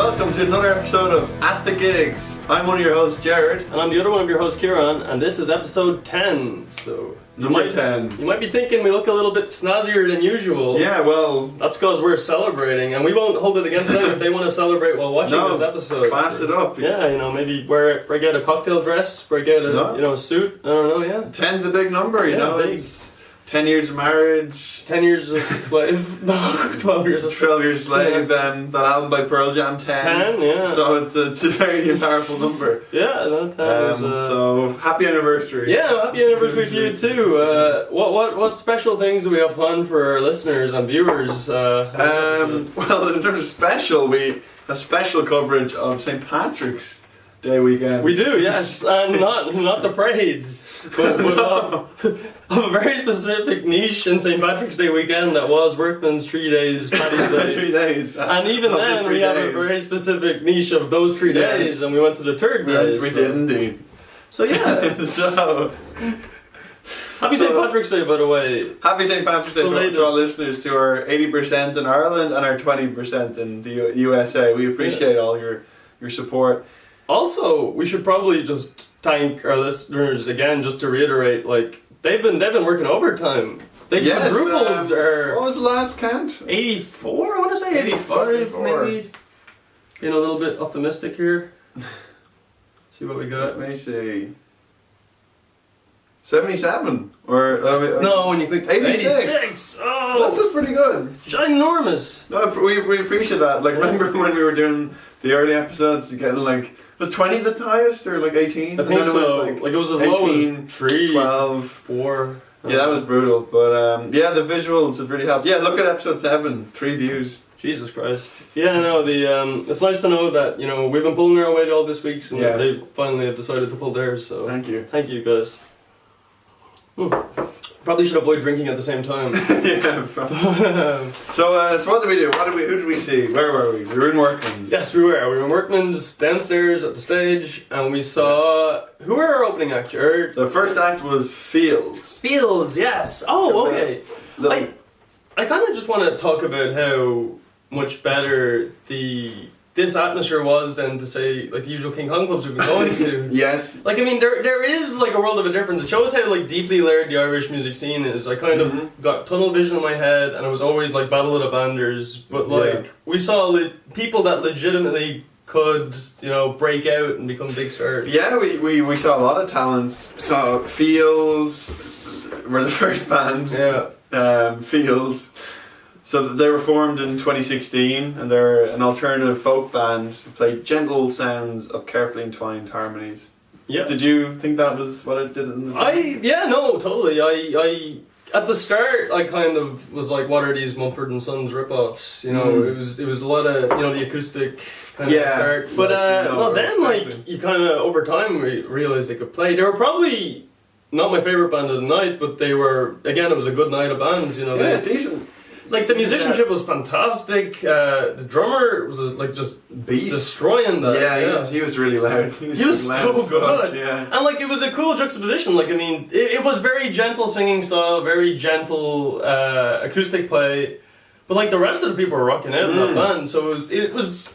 welcome to another episode of At the Gigs. I'm one of your hosts, Jared. And I'm the other one of your hosts, Kieran, and this is episode 10. So Number 10. You might be thinking we look a little bit snazzier than usual. Yeah, well... That's because we're celebrating, and we won't hold it against them if they want to celebrate while watching this episode. Class it up. Yeah, maybe break out a cocktail dress, break out a suit, I don't know, yeah. 10's a big number, you know. Big. It's 10 years of marriage. 10 years of slave. No, 12 years of 12 years slave, that album by Pearl Jam, 10. 10, yeah. So it's a very powerful number. Yeah, no, 10 so happy anniversary. Yeah, happy anniversary to you too. What special things do we have planned for our listeners and viewers? Well, in terms of special, we have special coverage of St. Patrick's Day weekend. We do, yes, and not the parade, but of a very specific niche in St. Patrick's Day weekend that was Workman's 3 days, Paddy's Day. 3 days. And even then, we have a very specific niche of those 3 days, and we went to the third day. We did indeed. So yeah. Happy St. Patrick's Day, by the way. Happy St. Patrick's Day to our listeners, to our 80% in Ireland and our 20% in the USA. We appreciate all your support. Also, we should probably just thank our listeners again, just to reiterate, like, they've been working overtime. They quadrupled our... What was the last count? 84, I want to say 85, maybe. Being a little bit optimistic here. See what we got. Let me see. 77? Or... no, when you click 86! Oh! That's just pretty good. Ginormous! No, we appreciate that. Like, remember when we were doing the early episodes, getting like... Was 20 the highest, or like 18? I think so. It was as 18, low as 3, 12, 4. Yeah, that was brutal. But yeah, the visuals have really helped. Yeah, look at episode 7, 3 views. Jesus Christ. Yeah, no, it's nice to know that, we've been pulling our weight all this week, and they finally have decided to pull theirs, so... Thank you. Thank you, guys. Probably should avoid drinking at the same time. Yeah, probably. So what did we do? Who did we see? Where were we? We were in Workman's. Yes, we were. We were in Workman's downstairs at the stage, and we saw... Yes. Who were our opening act, Jared? The first act was Fields. Fields, yes. Oh, okay. I kind of just want to talk about how much better this atmosphere was than, to say, like, the usual King Kong clubs we've been going to. Yes. Like, I mean, there is, like, a world of a difference. It shows how, like, deeply layered the Irish music scene is. I kind of got tunnel vision in my head, and it was always, like, Battle of the Banders. But, like, we saw people that legitimately could, break out and become big stars. Yeah, we saw a lot of talent. Saw Fields, were the first band. Yeah. Fields. So they were formed in 2016, and they're an alternative folk band who played gentle sounds of carefully entwined harmonies. Yeah. Did you think that was what it did in the film? Yeah, no, totally. I at the start, I kind of was like, what are these Mumford and Sons rip-offs? It was a lot of, the acoustic kind of start. But then you kind of, over time, realized they could play. They were probably not my favourite band of the night, but they were, again, it was a good night of bands, Yeah, decent. Like, the musicianship was fantastic. The drummer was just beast, destroying that. Yeah, he was really loud. He was so good. Yeah. And it was a cool juxtaposition. Like, I mean, it was very gentle singing style, very gentle acoustic play. But the rest of the people were rocking out in that band. So it's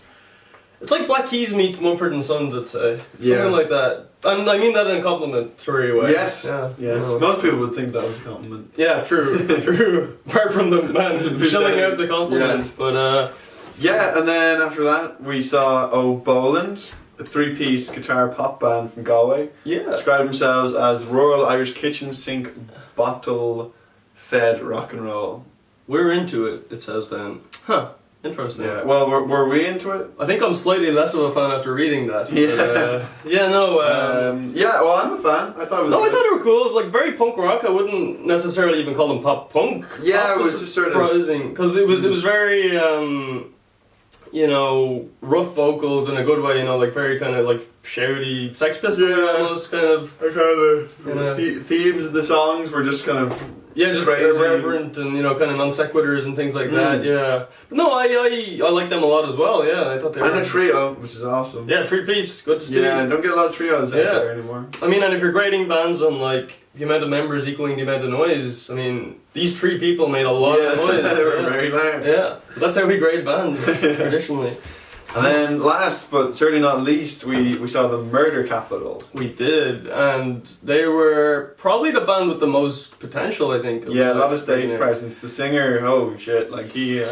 like Black Keys meets Mumford and Sons, I'd say. Something like that. And I mean that in a complimentary way. Yes. Yeah. Yes. Most people would think that was a compliment. Yeah, true. Apart from the man shilling out the compliment. Yes. But yeah, and then after that we saw Boland, a 3-piece guitar pop band from Galway. Yeah. Describe themselves as rural Irish kitchen sink bottle fed rock and roll. We're into it, it says then. Huh. Interesting. Yeah. Well, were we into it? I think I'm slightly less of a fan after reading that. Yeah. But, yeah, well, I'm a fan. I thought it was. No, I thought they were cool. Like, very punk rock. I wouldn't necessarily even call them pop punk. Yeah, pop it was just sort of surprising because it was very rough vocals in a good way. Like very kind of like shouty, Sex Pistols almost kind of. Themes of the songs were just kind of. Yeah, just crazy. irreverent and kind of non sequiturs and things like that. Yeah, but no, I like them a lot as well. Yeah, I thought they were. And a trio, which is awesome. Yeah, 3-piece, good to see. Yeah, don't get a lot of trios out there anymore. I mean, and if you're grading bands on the amount of members equaling the amount of noise, I mean, these 3 people made a lot of noise. They were very loud. Yeah, because that's how we grade bands traditionally. And then last, but certainly not least, we saw the Murder Capital. We did, and they were probably the band with the most potential, I think. Yeah, a lot of stage presence. The singer, oh shit, like he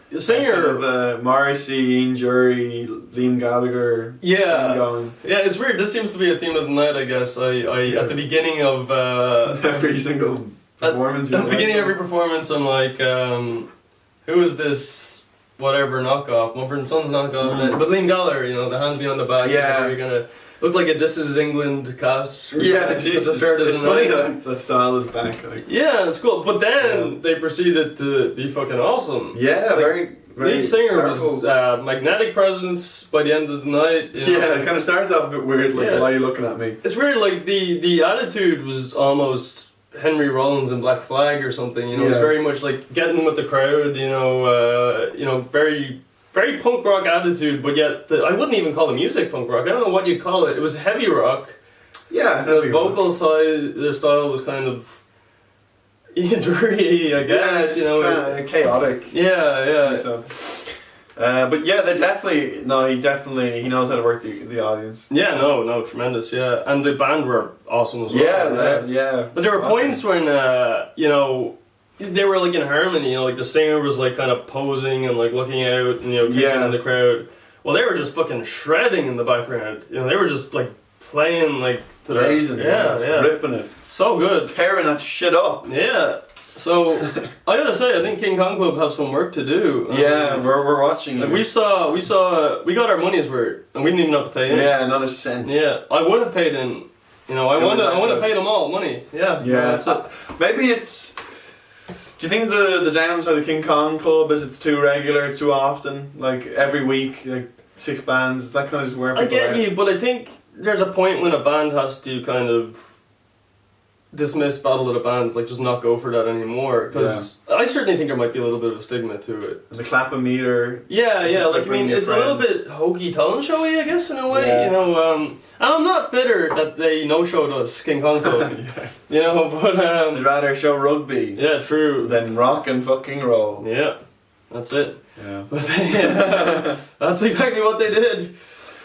the singer kind of, Morrissey, Ian Jury, Liam Gallagher. Yeah, going. Yeah, it's weird. This seems to be a theme of the night, I guess. I at the beginning of every single performance. At the beginning of every performance, I'm like, who is this? Whatever knockoff, Mumford and Sons knockoff, but Liam Gallagher, you know, the hands behind the back. Yeah, you're gonna look like a This Is England cast. Yeah, Jesus. At the start of it's the funny night. that the style is back. Like. Yeah, it's cool. But then they proceeded to be fucking awesome. Yeah, like, very. Lead singer was magnetic presence by the end of the night. You know? Yeah, it kind of starts off a bit weird. Like, why are you looking at me? It's weird. Like the attitude was almost Henry Rollins in Black Flag or something. You know, it's very much like getting with the crowd. You know, very. Very punk rock attitude, but yet I wouldn't even call the music punk rock. I don't know what you'd call it. It was heavy rock. Yeah, the vocal side, the style was kind of dreary, I guess. Yeah, it's kind of chaotic. Yeah. So. But yeah, he knows how to work the audience. Yeah, no, tremendous. Yeah, and the band were awesome as well. Yeah. But there were points when they were like in harmony, you know, like the singer was like kind of posing and like looking out and, you know, kicking in the crowd. Well, they were just fucking shredding in the background. You know, they were just like playing like to blazing, ripping it. So good. Tearing that shit up. Yeah. So I gotta say, I think King Kong Club have some work to do. We're watching. Like we got our money's worth and we didn't even have to pay in. Yeah, not a cent. Yeah. I would have paid in. You know, I want to pay them all money. Yeah. Yeah. That's it. Maybe it's. Do you think the downside of the King Kong Club is it's too regular, too often? Like every week, like 6 bands, is that kind of just where people I get are? you, but I think there's a point when a band has to kind of dismiss Battle of the Bands, like just not go for that anymore. Because I certainly think there might be a little bit of a stigma to it. And the clap-o-meter. Yeah, like I mean, it's a little bit hokey talent showy, I guess, in a way. Yeah. You know, and I'm not bitter that they no-showed us King Kong Club. You know, but they'd rather show rugby. Yeah, true. Than rock and fucking roll. Yeah, that's it. Yeah. But that's exactly what they did.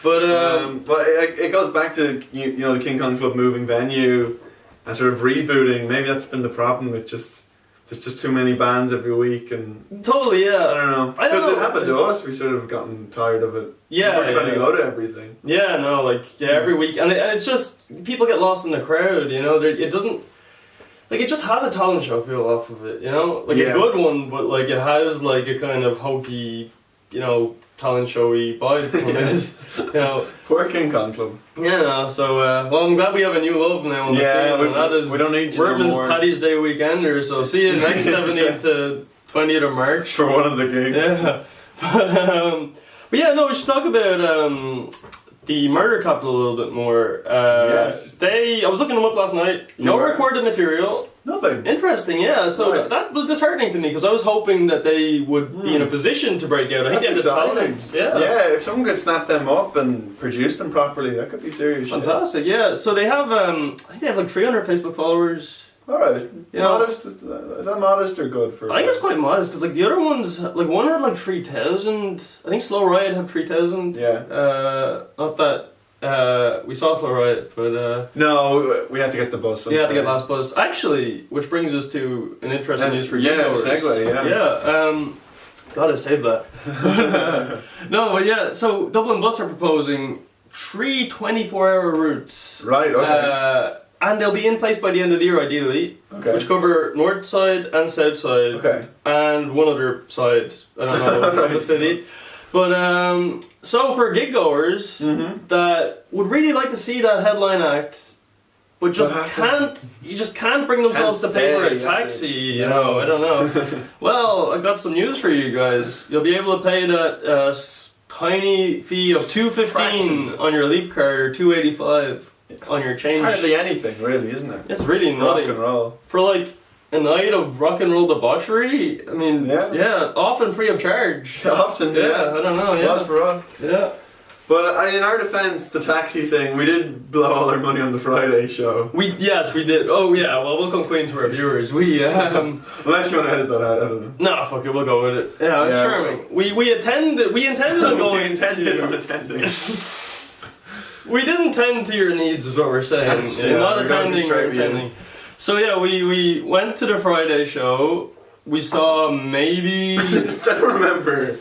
But it goes back to you know the King Kong Club moving venue. And sort of rebooting, maybe that's been the problem with there's just too many bands every week and... Totally, yeah. I don't know. Because it happened to us, we sort of gotten tired of it. Yeah. We're trying to go to everything. Yeah, no, every week. And it's just, people get lost in the crowd, you know, it doesn't... Like, it just has a talent show feel off of it, you know? Like, a good one, but, like, it has, like, a kind of hokey, you know, talent showy vibe to it, you know. Poor King Kong Club. Yeah, no, so, well, I'm glad we have a new love now on the scene, and that is we don't need Workman's Paddy's Day weekender, so see you next 17th to 20th of March. For one of the gigs. Yeah. But yeah, no, we should talk about the Murder Capital a little bit more. Yes. I was looking them up last night. No recorded material. Nothing. Interesting, yeah. So that was disheartening to me because I was hoping that they would be in a position to break out. I think they had the talent. Yeah, if someone could snap them up and produce them properly, that could be serious. Fantastic, yeah. So they have, I think they have like 300 Facebook followers. Alright, modest, is that modest or good for... I think it's quite modest because like the other ones, like one had like 3,000. I think Slow Riot have 3,000. Yeah. Not that we saw Slow Riot, but no, we had to get the bus. We had to get last bus. Actually, which brings us to an interesting news for you. Yeah, segue. Yeah. Gotta save that. No, but yeah. So Dublin Bus are proposing 3 24-hour routes. Right. Okay. And they'll be in place by the end of the year, ideally, which cover north side and south side, and one other side, I don't know, of the city. But, so for gig goers that would really like to see that headline act, but just can't bring themselves to pay for a taxi, you know, I don't know. Well, I got some news for you guys. You'll be able to pay that tiny fee of $2.15 on your Leap card, or $2.85. On your change. It's hardly anything, really, isn't it? It's really nothing. Rock and roll. For like a night of rock and roll debauchery, I mean, often free of charge. Often, I don't know, It was for us. Yeah. But in our defence, the taxi thing, we did blow all our money on the Friday show. Yes, we did. Oh yeah, well we'll come clean to our viewers. Unless you want to edit that out, I don't know. No, fuck it, we'll go with it. Yeah, it's charming. We intended on going. We intended on attending. We didn't tend to your needs, is what we're saying. Not attending or attending. So yeah, we went to the Friday show. We saw maybe. I don't remember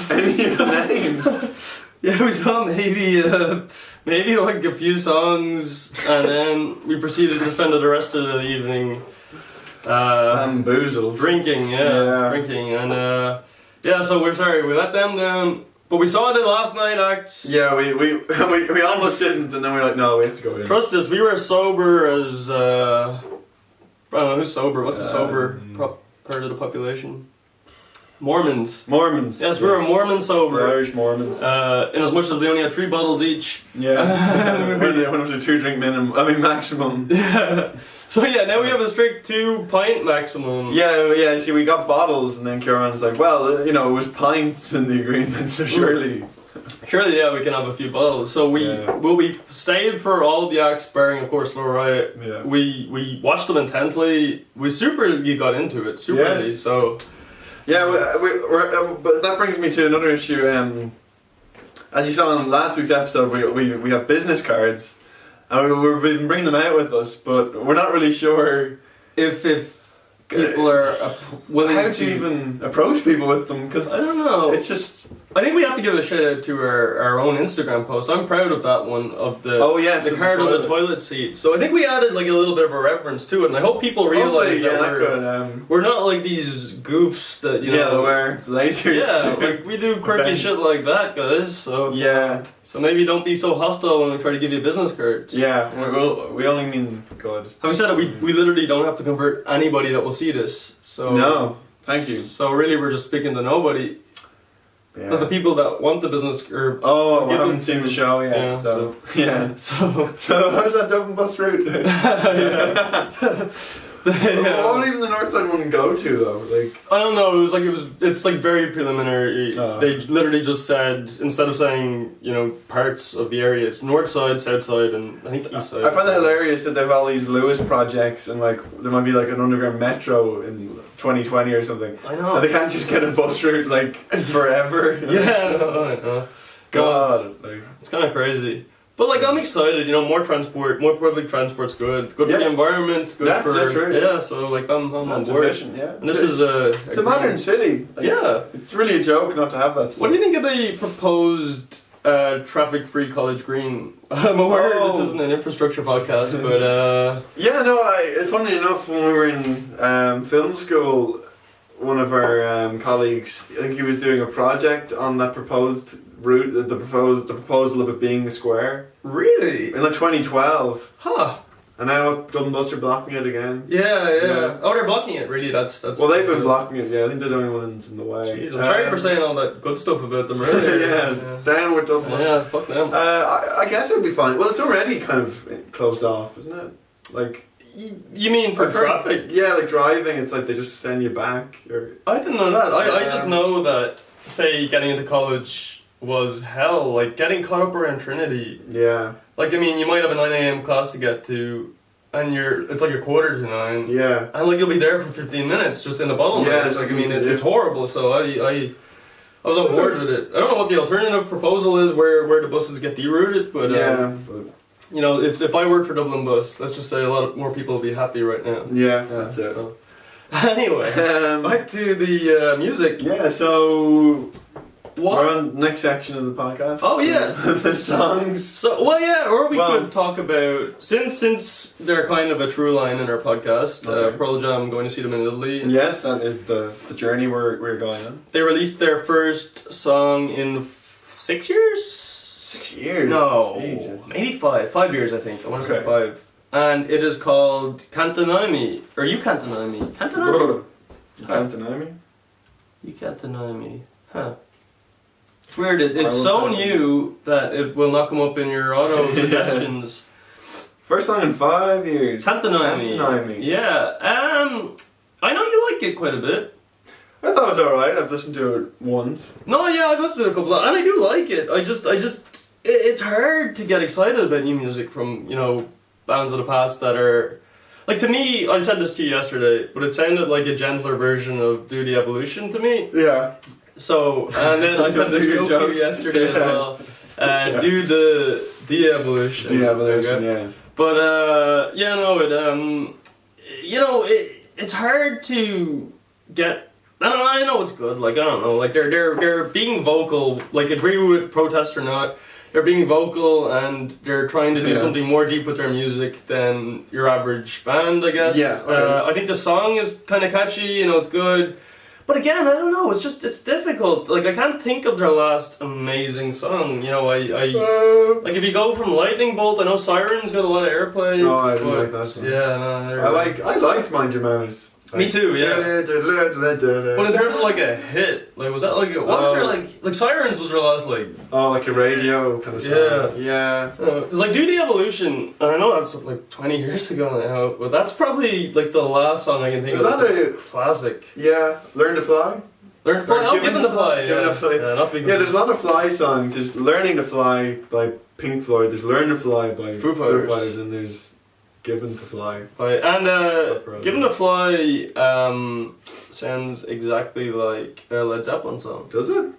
any of the names. Yeah, we saw maybe like a few songs, and then we proceeded to spend the rest of the evening bamboozled, drinking, drinking, and so we're sorry we let them down, but we saw the last night acts. Yeah, we almost didn't, and then we were like, no, we have to go in. Trust us, we were as sober as I don't know who's sober. What's a sober part of the population? Mormons. Yes, we were Mormon sober. The Irish Mormons. In as much as we only had 3 bottles each. Yeah. when it was a 2-drink maximum. Yeah. So yeah, now we have a strict 2-pint maximum. Yeah. See, we got bottles, and then Kieran's like, well, it was pints in the agreement, so surely. Surely, yeah, we can have a few bottles. So we stayed for all the acts, barring of course Slow Riot. Yeah. We watched them intently. We got into it. Really, so. Yeah, but that brings me to another issue. As you saw in last week's episode, we have business cards, and we've been bringing them out with us, but we're not really sure if people are willing how to even approach people with them, because I don't know. It's just. I think we have to give a shout out to our own Instagram post. I'm proud of that one, of the the card on the toilet seat. So I think we added like a little bit of a reference to it, and I hope people realize that we're not like these goofs that that wear lasers. Yeah, like we do quirky shit like that, guys. So so maybe don't be so hostile when we try to give you business cards. Yeah, we only mean good. Having said that, we literally don't have to convert anybody that will see this. So no, thank you. So really, we're just speaking to nobody. Because the people that want the business or I haven't seen the show yet. So how's that Dublin bus route? What would even the north side one go to though? Like I don't know. It's like very preliminary. They literally just said, instead of saying parts of the area, it's north side, south side, and I think east side. I find that hilarious that they have all these Lewis projects, and like there might be like an underground metro in 2020 or something. I know. And they can't just get a bus route like forever. Yeah, I know. God, it's kind of crazy. But like I'm excited, more transport, more public transport's good for the environment, good That's for true. Yeah, so like I'm on board. Efficient, yeah. And this is it's a modern city. Like, it's really a joke not to have that stuff. What do you think of the proposed traffic-free College Green? I'm aware this isn't an infrastructure podcast, but funny enough, when we were in film school, one of our colleagues, I think he was doing a project on that proposed route, the proposal of it being a square. Really? In like 2012. Huh. And now Dublin Bus are blocking it again. Yeah. Oh, they're blocking it. Really? That's. Well, they've been blocking it. Yeah, I think they're the only ones in the way. Jeez, I'm sorry for saying all that good stuff about them earlier. Down with Dublin. Yeah, fuck them. I guess it would be fine. Well, it's already kind of closed off, isn't it? Like. You mean for traffic? Yeah, like driving. It's like they just send you back. I didn't know that. I just know that, say, getting into college was hell. Like getting caught up around Trinity. Yeah. Like you might have a 9 a.m. class to get to, and it's like 8:45. Yeah. And like you'll be there for 15 minutes just in the bottleneck. Yeah. It's like it's horrible. So I was on board with it. I don't know what the alternative proposal is where the buses get derouted, but if I worked for Dublin Bus, let's just say a lot more people will be happy right now. Yeah, that's it. So. Anyway, back to the music. Yeah, so. What? We're on the next section of the podcast. Oh yeah, the songs. So or we could talk about since they're kind of a true line in our podcast. Pearl Jam going to see them in Italy. Yes, that is the journey we're going on. They released their first song in 6 years. 6 years. No, Jesus. Maybe 5. 5 years, I think. I want to say 5. And it is called Can't Deny Me, or You Can't Deny Me. Can't Deny Me. You can't deny me. You can't deny me. Huh. It's weird, it's so new that it will not come up in your auto suggestions. First song in 5 years. Can't Deny Me. Yeah, I know you like it quite a bit. I thought it was alright, I've listened to it once. No, yeah, I've listened to it a couple of, and I do like it. I just it's hard to get excited about new music from, you know, bands of the past that are... Like, to me, I said this to you yesterday, but it sounded like a gentler version of Do the Evolution to me. Yeah. So, and then I said this joke to you yesterday as well. Do the de-evolution. De-evolution, okay? yeah. But, yeah, no, you know, it's hard to get... I know it's good, like, I don't know, like, they're being vocal, like, agree with protest or not, they're being vocal and they're trying to do something more deep with their music than your average band, I guess. Yeah. Okay. I think the song is kind of catchy, you know, it's good. But again, I don't know, it's difficult. Like, I can't think of their last amazing song, you know, like, if you go from Lightning Bolt, I know Siren's got a lot of airplay. Oh, I didn't like that song. Yeah, no, I liked Mind Your Manners. Me too, yeah. But in terms of like a hit, like was that like what was your like Sirens was their last like like a radio kind of song. Yeah. It's like Do the Evolution, and I know that's like 20 years ago now, but that's probably like the last song I can think of. Is that a classic? Yeah, Learn to Fly. Learn to Fly. Oh, Given to Fly. Yeah, there's a lot of Fly songs. There's Learning to Fly by Pink Floyd. There's Learn to Fly by Foo Fighters, and there's Given to Fly. Right, and Given to Fly sounds exactly like a Led Zeppelin song. Does it?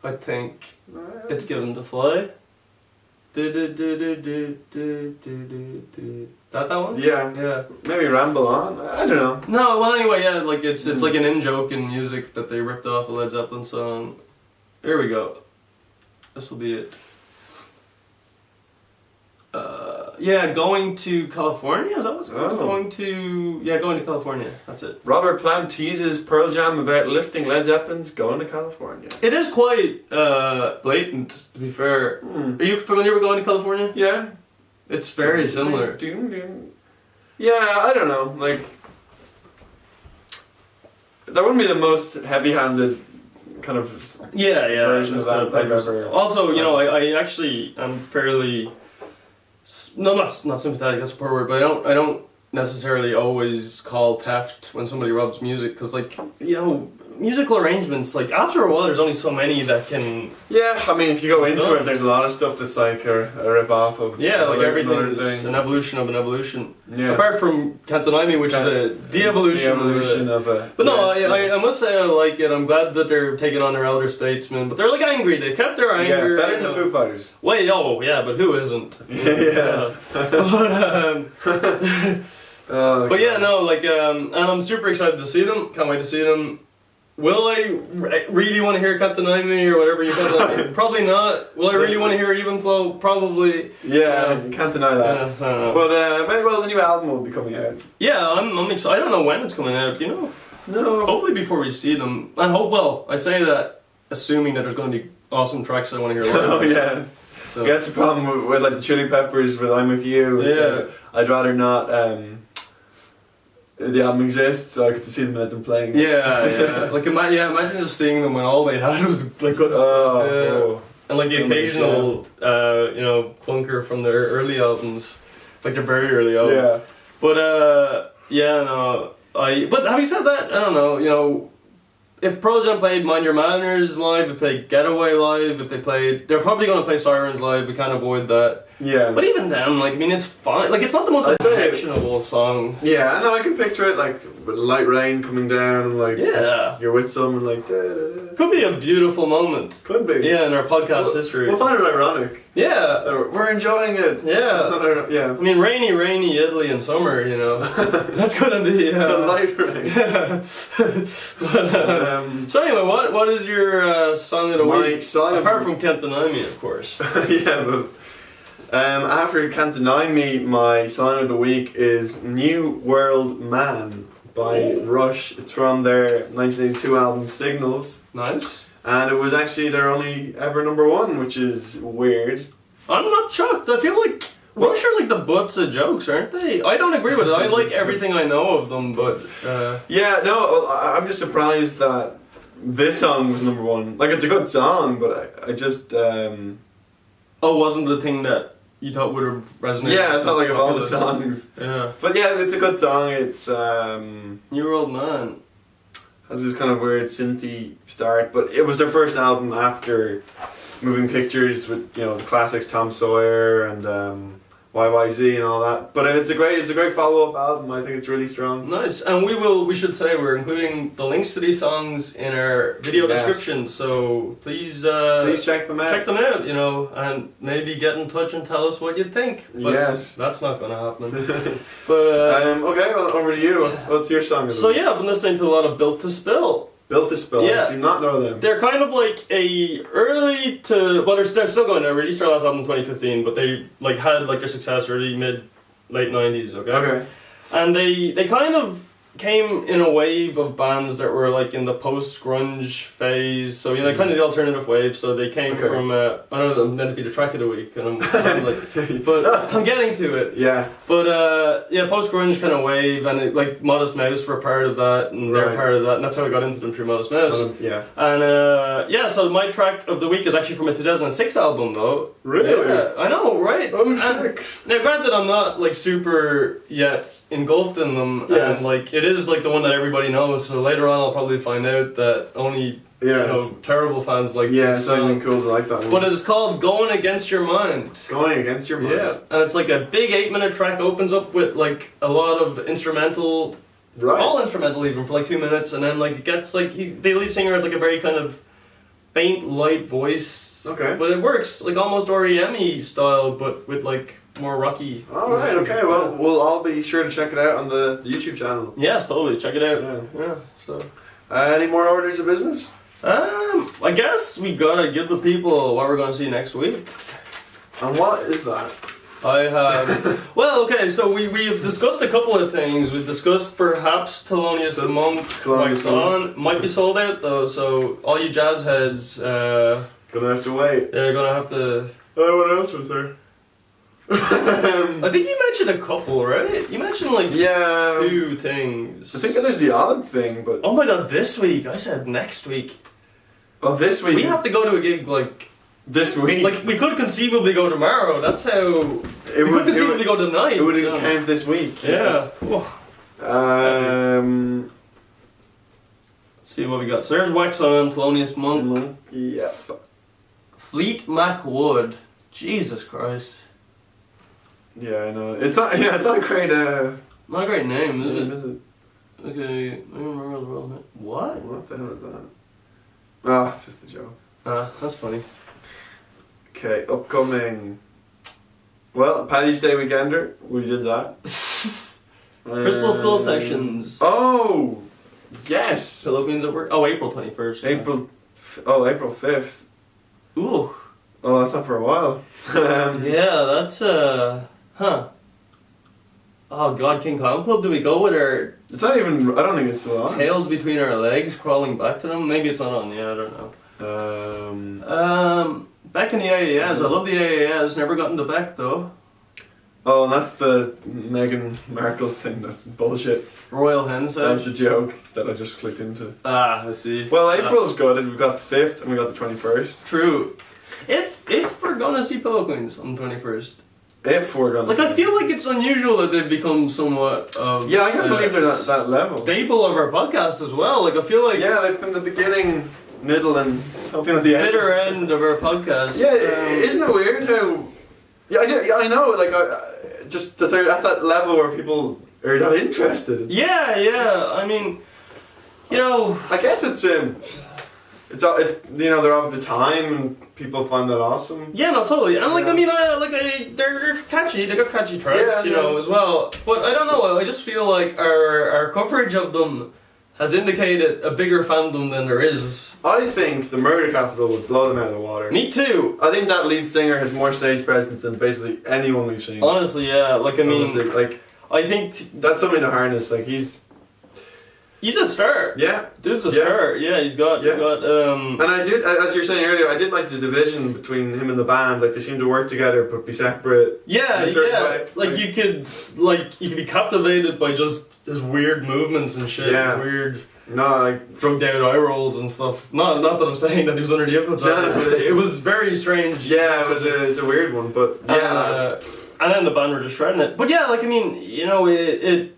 I think it's Given to Fly. That one? Yeah. Yeah. Maybe Ramble On? I don't know. No, well anyway, yeah, like it's like an in-joke in music that they ripped off a Led Zeppelin song. Here we go. This will be it. Yeah, Going to California? Is that what's called? Going to California. That's it. Robert Plant teases Pearl Jam about lifting Led Zeppelin's Going to California. It is quite blatant, to be fair. Are you familiar with Going to California? Yeah. It's very similar. Yeah, I don't know. Like, that wouldn't be the most heavy-handed kind of version of that I've ever. Also, you know, I actually am fairly. No, not sympathetic. That's a poor word, but I don't necessarily always call theft when somebody robs music, because, like, you know, musical arrangements, like, after a while there's only so many that can... Yeah, I mean, if you go into it, there's a lot of stuff that's like a rip-off of... Yeah, like everything's an evolution of an evolution. Yeah. Apart from Can't Deny Me, which is a de-evolution of a... But no, I must say I like it. I'm glad that they're taking on their elder statesmen, but they're like angry. They kept their anger. Yeah, better than the Foo Fighters. Wait, but who isn't? Yeah. But yeah, no, like, and I'm super excited to see them. Can't wait to see them. Will I really want to hear Can't Deny Me or whatever you call it? Probably not. Will I really want to hear Even Flow? Probably. Yeah, can't deny that. But very well, the new album will be coming out. Yeah, I'm excited. I don't know when it's coming out, you know? No. Hopefully before we see them. And I say that assuming that there's going to be awesome tracks that I want to hear live. Oh, yeah. So. That's the problem with like the Chili Peppers with I'm With You. Yeah. I'd rather not... the album exists, so I get to see them at them playing. Yeah. Like, imagine just seeing them when all they had was like good stuff. Yeah. And like the occasional, you know, clunker from their early albums, like their very early albums. Yeah. But but having said that, I don't know. You know, if Pearl Jam played Mind Your Manners live, if they Getaway live, they're probably going to play Sirens live. We can't avoid that. Yeah. But even then, like, I mean, it's fine. Like, it's not the most objectionable song. Yeah, I know, I can picture it, like, with light rain coming down, and, like, you're with someone, like, da-da-da. Could be a beautiful moment. Could be. Yeah, in our podcast history. We'll find it ironic. Yeah. We're enjoying it. Yeah. I mean, rainy Italy in summer, you know. That's gonna be... the light rain. Yeah. So anyway, what is your song of the week? Apart from Can't Deny Me, of course. Yeah, but... after Can't Deny Me, my song of the week is New World Man by Rush. It's from their 1982 album Signals. Nice. And it was actually their only ever #1, which is weird. I'm not shocked. I feel like Rush are like the butts of jokes, aren't they? I don't agree with it. I like everything I know of them, but... Yeah, no, I'm just surprised that this song was #1. Like, it's a good song, but I just... Oh, wasn't the thing that you thought would have resonated? Yeah, I felt like of all the songs. Yeah. But yeah, it's a good song. It's... New World Man. has this kind of weird synthy start, but it was their first album after Moving Pictures with, you know, the classics Tom Sawyer and YYZ and all that. But it's a great follow-up album. I think it's really strong. Nice. And we should say we're including the links to these songs in our video description, so please check them out. Check them out, you know, and maybe get in touch and tell us what you think. But yes. That's not going to happen. But okay, well, over to you. What's your song? So yeah, I've been listening to a lot of Built to Spill. Built to Spill. Yeah. I do not know them. They're kind of like a early to, well, they're still going. They released their last album in 2015, but they like had like their success early late 90s. Okay. And they kind of came in a wave of bands that were like in the post grunge phase. So you know, kind of the alternative wave. So they came from I don't know, I'm meant to be the track of the week, and I'm like, but I'm getting to it. Yeah. But yeah, post grunge kind of wave, and it, like Modest Mouse were part of that, and they're part of that, and that's how I got into them through Modest Mouse. Yeah. And yeah, so my track of the week is actually from a 2006 album, though. Really? Yeah, I know, right? Oh, sick. Now, granted, I'm not like super yet engulfed in them, yes. and like it is like the one that everybody knows. So later on, I'll probably find out that only you know, terrible fans like this. It's something cool to like that one. But it is called "Going Against Your Mind." Going Against Your Mind. Yeah, and it's like a big 8-minute track. Opens up with like a lot of instrumental, all instrumental even for like 2 minutes, and then like it gets like the lead singer has like a very kind of faint, light voice. Okay. But it works like almost REM-y style, but with like more rocky. All right. Okay. Well, we'll all be sure to check it out on the YouTube channel. Yes, totally. Check it out. Yeah. So. Any more orders of business? I guess we gotta give the people what we're gonna see next week. And what is that? I have. Well, okay. So we've discussed a couple of things. We've discussed perhaps Thelonious the Monk wax on. Might be sold out though. So all you jazz heads, gonna have to wait. They're gonna have to. What else was there? I think you mentioned a couple, right? You mentioned like 2 things. I think there's the odd thing, but oh my god, this week! I said next week. Oh, this week. We have to go to a gig like this week. Like we could conceivably go tomorrow. That's how. We could conceivably go tonight. It would count this week. Yeah. Yes. Let's see what we got. So there's Wax On, Thelonious Monk. Yep. Fleet Mac Wood. Jesus Christ. Yeah, I know. It's not. Yeah, it's not a great. Not a great name, is it? Is it? Okay. I don't remember the real name. What? What the hell is that? Oh, it's just a joke. That's funny. Okay, upcoming. Well, Paddy's Day Weekender. We did that. Crystal Skull Sessions. Oh, yes. Pillow Queens at Work. Oh, April 21st. April 5th. Ooh. Oh, that's not for a while. Yeah, that's huh. Oh God, King Kong Club. Do we go with our? It's not even. I don't think it's still on. Tails between our legs, crawling back to them. Maybe it's not on. Yeah, I don't know. Back in the AAS. I love the AAS. Never gotten to Beck though. Oh, and that's the Meghan Markle thing. That bullshit. Royal Hens. That was the joke that I just clicked into. Ah, I see. Well, April's good. We've got the 5th and we got the 21st. True. If we're gonna see Pillow Queens on the 21st. If we're gonna. Like, I feel like it's unusual that they've become somewhat of. Yeah, I can't believe they're at that level. Staple of our podcast as well. Like, I feel like. Yeah, they've been the beginning, middle, and hopefully at the end. Bitter end of our podcast. Yeah, isn't it weird how? Yeah, I know. Like, just that they're at that level where people are that interested. Yeah. I mean, you know. I guess it's you know, they're of the time and people find that awesome. Yeah, no, totally. And like, I mean, they're catchy. They got catchy tracks, you know, as well. But I don't know. I just feel like our coverage of them has indicated a bigger fandom than there is. I think the Murder Capital would blow them out of the water. Me too. I think that lead singer has more stage presence than basically anyone we've seen. Honestly, yeah. Like, I mean, honestly, like, I think that's something to harness. Like, he's a star. Yeah. Dude's a star. Yeah, he's got. And I did, as you were saying earlier, I did like the division between him and the band. Like, they seem to work together but be separate. Yeah, in a certain yeah. way. Like, you could be captivated by just his weird movements and shit. Yeah. Weird. No, like drugged out eye rolls and stuff. Not that I'm saying that he was under the influence of it, but it was very strange. Yeah, it's a weird one, but yeah. And then the band were just shredding it. But yeah, like, I mean, you know, it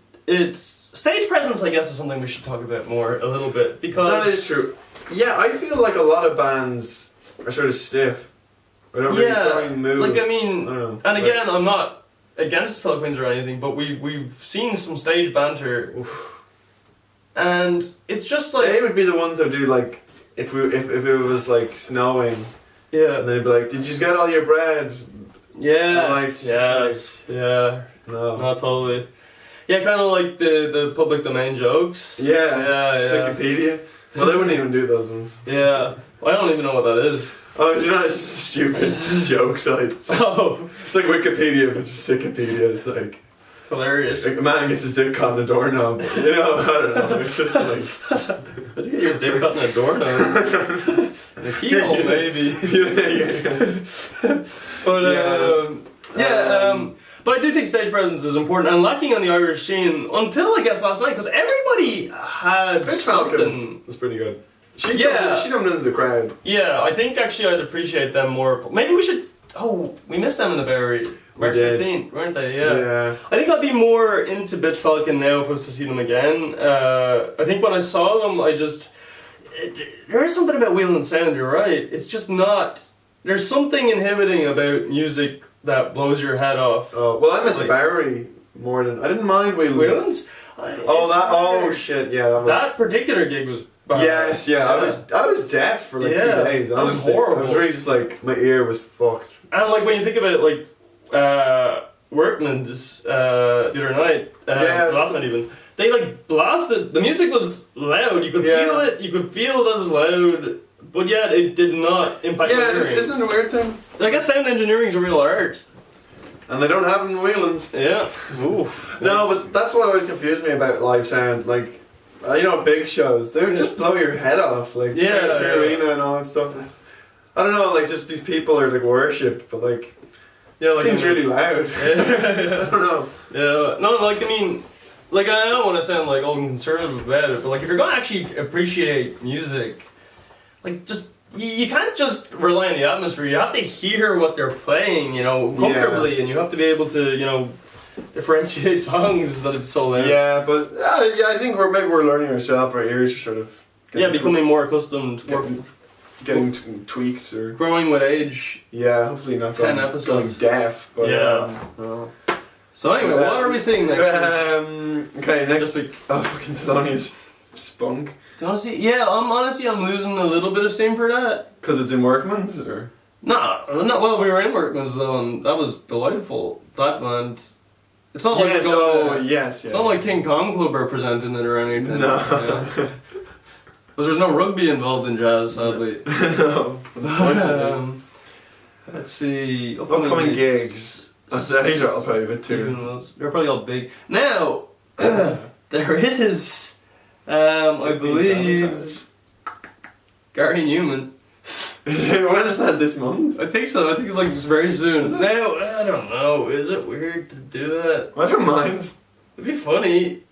stage presence, I guess, is something we should talk about more a little bit because That is true. Yeah, I feel like a lot of bands are sort of stiff. They don't really move. Like I mean, I don't know. and again, I'm not against Philippines or anything, but we've seen some stage banter, and it's just like they would be the ones that do like if it was like snowing. Yeah. And they'd be like, "Did you just get all your bread?" Yes. Yeah. No. No, totally. Yeah, kind of like the public domain jokes. Yeah. Wikipedia. Well, they wouldn't even do those ones. Yeah. Well, I don't even know what that is. Oh, you know, it's just a stupid joke site. Oh. It's like Wikipedia, but just Wikipedia. It's like hilarious. Like a man gets his dick caught in a doorknob. You know, I don't know. It's just like. How do you get your dick caught in a doorknob? In a keyhole, maybe. But I do think stage presence is important and lacking on the Irish scene until I guess last night because everybody had Bitch something. Falcon was pretty good. She jumped into the crowd. Yeah, I think actually I'd appreciate them more. Maybe we should. Oh, we missed them in the Bowery. March 15th, weren't they? Yeah. I think I'd be more into Bitch Falcon now if I was to see them again. I think when I saw them, there is something about Wheel and Sound, you're right. It's just not. There's something inhibiting about music that blows your head off. Oh, well, I'm at the Bowery more than. I didn't mind Whelan's. Shit, yeah. That particular gig was bad. Yes, yeah. I was deaf for like 2 days. That was horrible. I was really just like, my ear was fucked. And like when you think about it, like, Workman's the other night, last night even, they like blasted. The music was loud. You could feel it. You could feel that it was loud. But yeah, it did not impact my hearing. Isn't it a weird thing? I guess sound engineering is a real art. And they don't have it in Whelan's. Yeah. Ooh. No, but that's what always confused me about live sound. Like, you know, big shows, they would just blow your head off. Like, through arena and all that stuff. I don't know, like, just these people are like worshipped, but like, it seems really loud. I don't know. Yeah. No, like, I mean, like, I don't want to sound like old and conservative about it, but like, if you're going to actually appreciate music, like, just, you can't just rely on the atmosphere. You have to hear what they're playing, you know, comfortably, and you have to be able to, you know, differentiate songs that it's so loud. Yeah, but I think we're learning ourselves. Our ears are sort of becoming more accustomed, getting tweaked or growing with age. Yeah, hopefully not 10 episodes. going deaf. But, So anyway, what are we seeing next week? Okay, next week. Oh, fucking Thelonious Spunk. Do you want to see? Yeah, I'm losing a little bit of steam for that. Because it's in Workman's, or? No, well, we were in Workman's though, and that was delightful. That band. It's not like it's not like King Kong Club are presenting it or anything. No. Because there's no rugby involved in jazz, sadly. No. Let's see. Upcoming gigs. These are all probably a bit too. They're probably all big. Now, there is. I believe Gary Newman. When is that, this month? I think so. I think it's like very soon. Now, I don't know. Is it weird to do that? I don't mind. It'd be funny.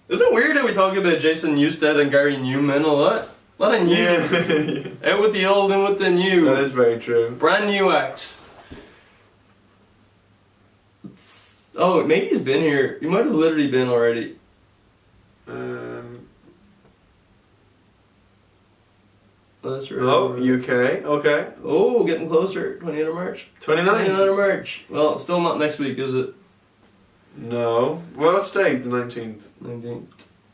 Isn't it weird that we talk about Jason Newsted and Gary Newman a lot? A lot of new. Yeah. Out with the old and with the new. That is very true. Brand new acts. Oh, maybe he's been here. He might have literally been already. That's right. Oh, UK, okay. Oh, getting closer. 28th of March. 29th of March. Well, it's still not next week, is it? No. Well, let's stay the 19th. 19th.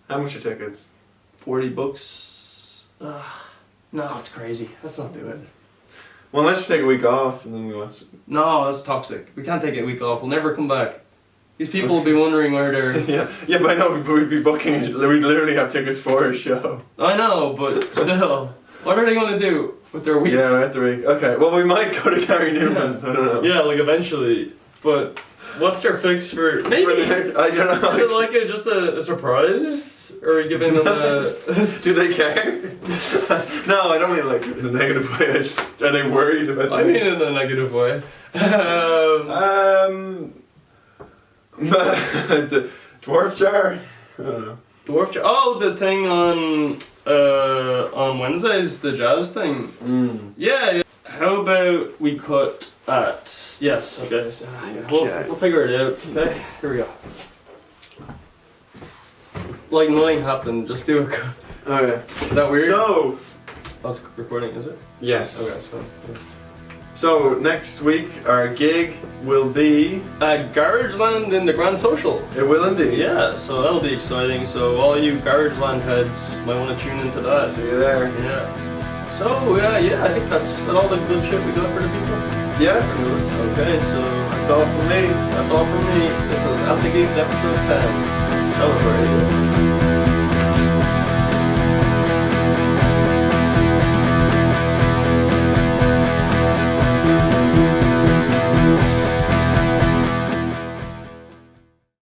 How much are tickets? $40. No, it's crazy. Let's not do it. Well, unless we take a week off and then we watch it. No, that's toxic. We can't take a week off. We'll never come back. These people will be wondering where they're... yeah, but I know we'd be booking, we'd literally have tickets for a show. I know, but still. What are they going to do with their week? Yeah, at the week. Okay, well, we might go to Gary Newman. I don't know. Yeah, like eventually. But what's their fix for... Maybe... I don't know. Is it like just a surprise? Or are we giving them a... Do they care? No, I don't mean like in a negative way. Are they worried about I mean in a negative way. The Dwarf Jar? I don't know. Dwarf Jar? Oh, the thing on Wednesdays, the jazz thing. Mm. Yeah. How about we cut at... Yes, okay. We'll figure it out. Okay, here we go. like nothing happened. Just do it. Okay. Is that weird? So. That's recording, is it? Yes. Okay, so. Yeah. So next week our gig will be At Garageland in the Grand Social. It will indeed. Yeah, so that'll be exciting. So all you Garageland heads might want to tune into that. See you there. Yeah. So yeah, I think that's all the good shit we got for the people. Yeah. Okay, so That's all from me. that's all from me. This is At the Gigs episode 10. Celebrate.